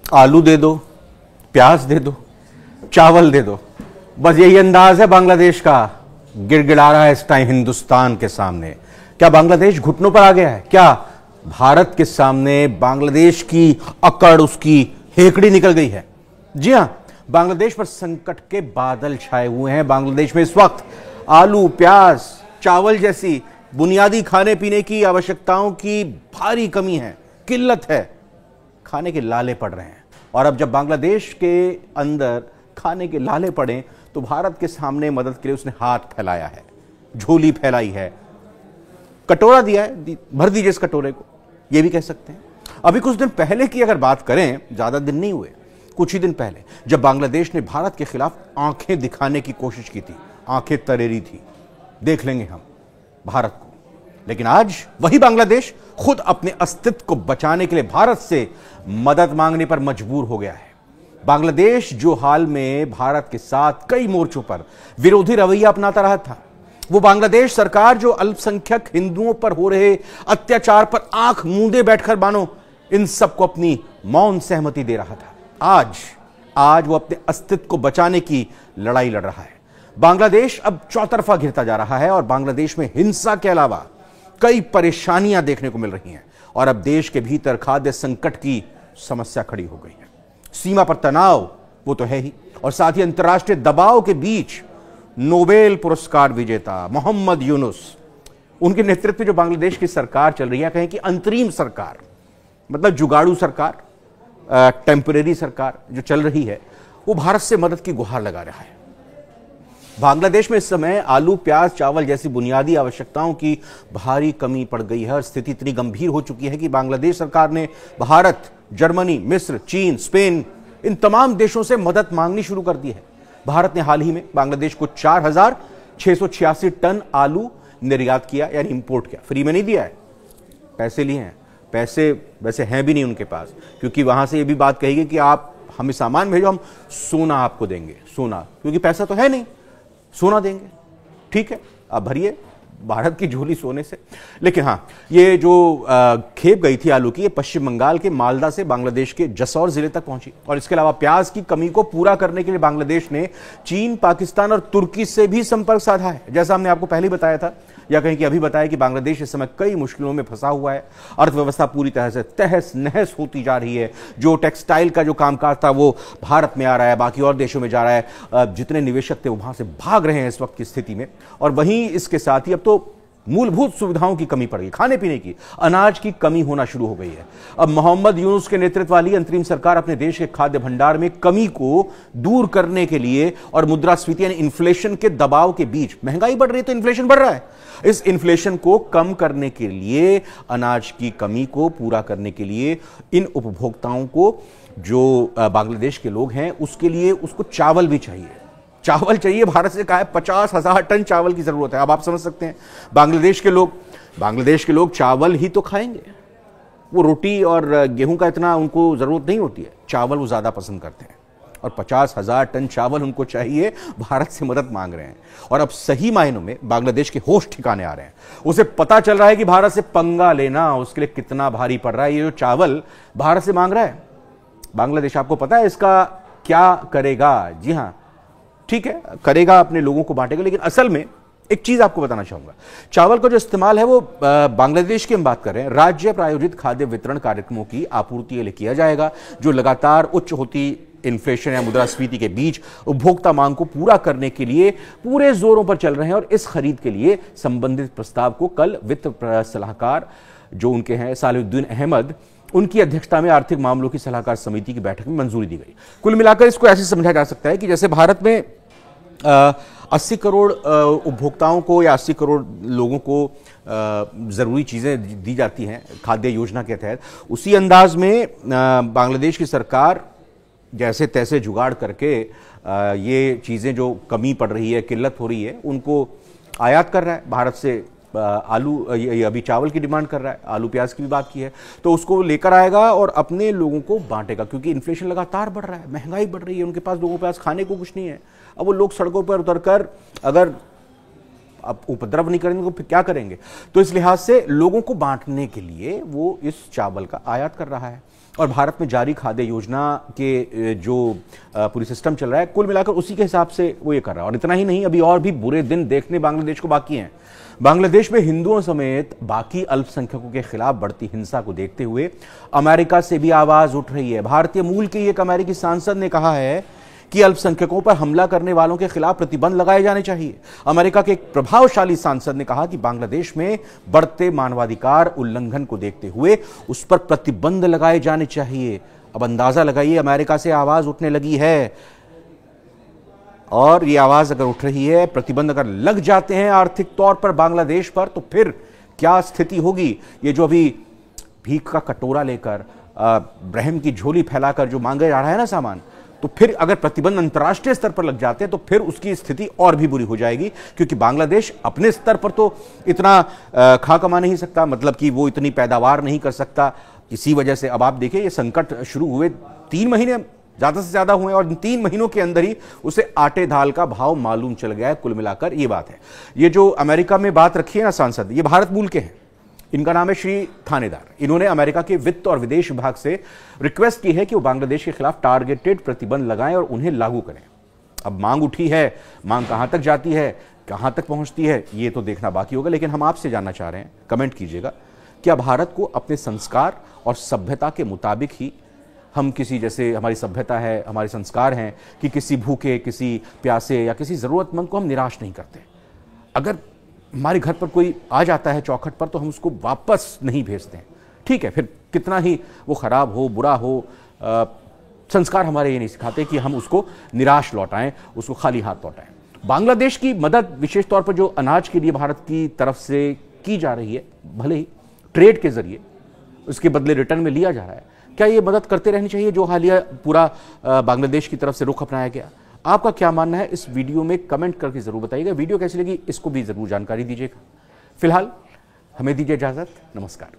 आलू दे दो, प्याज दे दो, चावल दे दो, बस यही अंदाज है बांग्लादेश का। गिड़गिड़ा रहा है इस टाइम हिंदुस्तान के सामने। क्या बांग्लादेश घुटनों पर आ गया है? क्या भारत के सामने बांग्लादेश की अकड़, उसकी हेकड़ी निकल गई है? जी हां, बांग्लादेश पर संकट के बादल छाए हुए हैं। बांग्लादेश में इस वक्त आलू, प्याज, चावल जैसी बुनियादी खाने पीने की आवश्यकताओं की भारी कमी है, किल्लत है। खाने के लाले पड़ रहे हैं। और अब जब बांग्लादेश के अंदर खाने के लाले पड़े तो भारत के सामने मदद के लिए उसने हाथ फैलाया है, झोली फैलाई है, कटोरा दिया है, भर दीजिए इस कटोरे को, यह भी कह सकते हैं। अभी कुछ दिन पहले की अगर बात करें, ज्यादा दिन नहीं हुए, कुछ ही दिन पहले जब बांग्लादेश ने भारत के खिलाफ आंखें दिखाने की कोशिश की थी, आंखें तरेरी थी, देख लेंगे हम भारत को, लेकिन आज वही बांग्लादेश खुद अपने अस्तित्व को बचाने के लिए भारत से मदद मांगने पर मजबूर हो गया है। बांग्लादेश जो हाल में भारत के साथ कई मोर्चों पर विरोधी रवैया अपनाता रहा था, वो बांग्लादेश सरकार जो अल्पसंख्यक हिंदुओं पर हो रहे अत्याचार पर आंख मूंदे बैठकर मानो इन सबको अपनी मौन सहमति दे रहा था, आज वो अपने अस्तित्व को बचाने की लड़ाई लड़ रहा है। बांग्लादेश अब चौतरफा घिरता जा रहा है और बांग्लादेश में हिंसा के अलावा कई परेशानियां देखने को मिल रही हैं और अब देश के भीतर खाद्य संकट की समस्या खड़ी हो गई है। सीमा पर तनाव वो तो है ही, और साथ ही अंतर्राष्ट्रीय दबाव के बीच नोबेल पुरस्कार विजेता मोहम्मद यूनुस, उनके नेतृत्व में जो बांग्लादेश की सरकार चल रही है, कहें कि अंतरिम सरकार, मतलब जुगाड़ू सरकार, टेम्परेरी सरकार जो चल रही है, वो भारत से मदद की गुहार लगा रहा है। बांग्लादेश में इस समय आलू, प्याज, चावल जैसी बुनियादी आवश्यकताओं की भारी कमी पड़ गई है और स्थिति इतनी गंभीर हो चुकी है कि बांग्लादेश सरकार ने भारत, जर्मनी, मिस्र, चीन, स्पेन, इन तमाम देशों से मदद मांगनी शुरू कर दी है। भारत ने हाल ही में बांग्लादेश को 4,686 टन आलू निर्यात किया, यानी इंपोर्ट किया। फ्री में नहीं दिया है, पैसे लिए हैं। पैसे वैसे हैं भी नहीं उनके पास, क्योंकि वहां से ये भी बात कही गई कि आप हमें सामान भेजो, हम सोना आपको देंगे। सोना, क्योंकि पैसा तो है नहीं, सोना देंगे। ठीक है, आप भरिए भारत की झोली सोने से। लेकिन हां, ये जो खेप गई थी आलू की, ये पश्चिम बंगाल के मालदा से बांग्लादेश के जसौर जिले तक पहुंची। और इसके अलावा प्याज की कमी को पूरा करने के लिए बांग्लादेश ने चीन, पाकिस्तान और तुर्की से भी संपर्क साधा है। जैसा हमने आपको पहले बताया था, या कहीं कि अभी बताया कि बांग्लादेश इस समय कई मुश्किलों में फंसा हुआ है। अर्थव्यवस्था पूरी तरह से तहस नहस होती जा रही है। जो टेक्सटाइल का जो कामकाज था वो भारत में आ रहा है, बाकी और देशों में जा रहा है। जितने निवेशक थे वो वहां से भाग रहे हैं इस वक्त की स्थिति में। और वहीं इसके साथ ही अब तो मूलभूत सुविधाओं की कमी पड़ गई, खाने पीने की, अनाज की कमी होना शुरू हो गई है। अब मोहम्मद यूनुस के नेतृत्व वाली अंतरिम सरकार अपने देश के खाद्य भंडार में कमी को दूर करने के लिए और मुद्रास्फीति यानी इन्फ्लेशन के दबाव के बीच, महंगाई बढ़ रही है तो इन्फ्लेशन बढ़ रहा है, इस इन्फ्लेशन को कम करने के लिए, अनाज की कमी को पूरा करने के लिए, इन उपभोक्ताओं को जो बांग्लादेश के लोग हैं उसके लिए उसको चावल भी चाहिए। चावल चाहिए, भारत से कहा है 50,000 टन चावल की जरूरत है। अब आप समझ सकते हैं बांग्लादेश के लोग चावल ही तो खाएंगे, वो रोटी और गेहूं का इतना उनको जरूरत नहीं होती है, चावल वो ज्यादा पसंद करते हैं। और 50,000 टन चावल उनको चाहिए, भारत से मदद मांग रहे हैं। और अब सही मायनों में बांग्लादेश के होश ठिकाने आ रहे हैं। उसे पता चल रहा है कि भारत से पंगा लेना उसके लिए कितना भारी पड़ रहा है। ये जो चावल भारत से मांग रहा है, बांग्लादेश आपको पता है इसका क्या करेगा? जी हां, ठीक है, करेगा, अपने लोगों को बांटेगा। लेकिन असल में एक चीज आपको बताना चाहूंगा, चावल का जो इस्तेमाल है वो बांग्लादेश की हम बात कर रहे हैं, राज्य प्रायोजित खाद्य वितरण कार्यक्रमों की आपूर्ति के लिए किया जाएगा, जो लगातार उच्च होती इन्फ्लेशन या मुद्रास्फीति के बीच उपभोक्ता मांग को पूरा करने के लिए पूरे जोरों पर चल रहे हैं। और इस खरीद के लिए संबंधित प्रस्ताव को कल वित्त सलाहकार जो उनके हैं सालिहुद्दीन अहमद, उनकी अध्यक्षता में आर्थिक मामलों की सलाहकार समिति की बैठक में मंजूरी दी गई। कुल मिलाकर इसको ऐसे समझा जा सकता है कि जैसे भारत में 80 करोड़ उपभोक्ताओं को या 80 करोड़ लोगों को जरूरी चीजें दी जाती हैं खाद्य योजना के तहत, उसी अंदाज में बांग्लादेश की सरकार जैसे तैसे जुगाड़ करके ये चीजें जो कमी पड़ रही है, किल्लत हो रही है, उनको आयात कर रहा है भारत से। आलू, ये अभी चावल की डिमांड कर रहा है, आलू प्याज की भी बात की है, तो उसको लेकर आएगा और अपने लोगों को बांटेगा। क्योंकि इन्फ्लेशन लगातार बढ़ रहा है, महंगाई बढ़ रही है, उनके पास, लोगों के पास खाने को कुछ नहीं है। अब वो लोग सड़कों पर उतरकर अगर अब उपद्रव नहीं करेंगे तो फिर क्या करेंगे? तो इस लिहाज से लोगों को बांटने के लिए वो इस चावल का आयात कर रहा है। और भारत में जारी खाद्य योजना के जो पूरी सिस्टम चल रहा है, कुल मिलाकर उसी के हिसाब से वो ये कर रहा है। और इतना ही नहीं, अभी और भी बुरे दिन देखने बांग्लादेश को बाकी हैं। बांग्लादेश में हिंदुओं समेत बाकी अल्पसंख्यकों के खिलाफ बढ़ती हिंसा को देखते हुए अमेरिका से भी आवाज उठ रही है। भारतीय मूल के एक अमेरिकी सांसद ने कहा है कि अल्पसंख्यकों पर हमला करने वालों के खिलाफ प्रतिबंध लगाए जाने चाहिए। अमेरिका के एक प्रभावशाली सांसद ने कहा कि बांग्लादेश में बढ़ते मानवाधिकार उल्लंघन को देखते हुए उस पर प्रतिबंध लगाए जाने चाहिए। अब अंदाजा लगाइए, अमेरिका से आवाज उठने लगी है, और ये आवाज अगर उठ रही है, प्रतिबंध अगर लग जाते हैं आर्थिक तौर पर बांग्लादेश पर, तो फिर क्या स्थिति होगी। ये जो अभी भीख का कटोरा लेकर रहम की झोली फैलाकर जो मांगे जा रहा है ना सामान, तो फिर अगर प्रतिबंध अंतर्राष्ट्रीय स्तर पर लग जाते हैं तो फिर उसकी स्थिति और भी बुरी हो जाएगी। क्योंकि बांग्लादेश अपने स्तर पर तो इतना खा कमा नहीं सकता, मतलब कि वो इतनी पैदावार नहीं कर सकता। इसी वजह से अब आप देखिए, ये संकट शुरू हुए 3 महीने ज्यादा से ज्यादा हुए, और इन 3 महीनों के अंदर ही उसे आटे दाल का भाव मालूम चल गया है। कुल मिलाकर ये बात है। ये जो अमेरिका में बात रखी है ना सांसद, ये भारत मूल के हैं। इनका नाम है श्री थानेदार। इन्होंने अमेरिका के वित्त और विदेश विभाग से रिक्वेस्ट की है कि वो बांग्लादेश के खिलाफ टारगेटेड प्रतिबंध लगाएं और उन्हें लागू करें। अब मांग उठी है, मांग कहां तक जाती है, कहां तक पहुंचती है, ये तो देखना बाकी होगा। लेकिन हम आपसे जानना चाह रहे हैं, कमेंट कीजिएगा, क्या भारत को अपने संस्कार और सभ्यता के मुताबिक ही हम किसी, जैसे हमारी सभ्यता है, हमारे संस्कार हैं कि किसी भूखे, किसी प्यासे या किसी जरूरतमंद को हम निराश नहीं करते। अगर हमारे घर पर कोई आ जाता है चौखट पर, तो हम उसको वापस नहीं भेजते हैं। ठीक है, फिर कितना ही वो खराब हो, बुरा हो, संस्कार हमारे ये नहीं सिखाते कि हम उसको निराश लौटाएं, उसको खाली हाथ लौटाएं। बांग्लादेश की मदद विशेष तौर पर जो अनाज के लिए भारत की तरफ से की जा रही है, भले ही ट्रेड के जरिए, उसके बदले रिटर्न में लिया जा रहा है, क्या ये मदद करते रहनी चाहिए जो हालिया पूरा बांग्लादेश की तरफ से रुख अपनाया गया? आपका क्या मानना है, इस वीडियो में कमेंट करके जरूर बताइएगा। वीडियो कैसी लगी इसको भी जरूर जानकारी दीजिएगा। फिलहाल हमें दीजिए इजाजत, नमस्कार।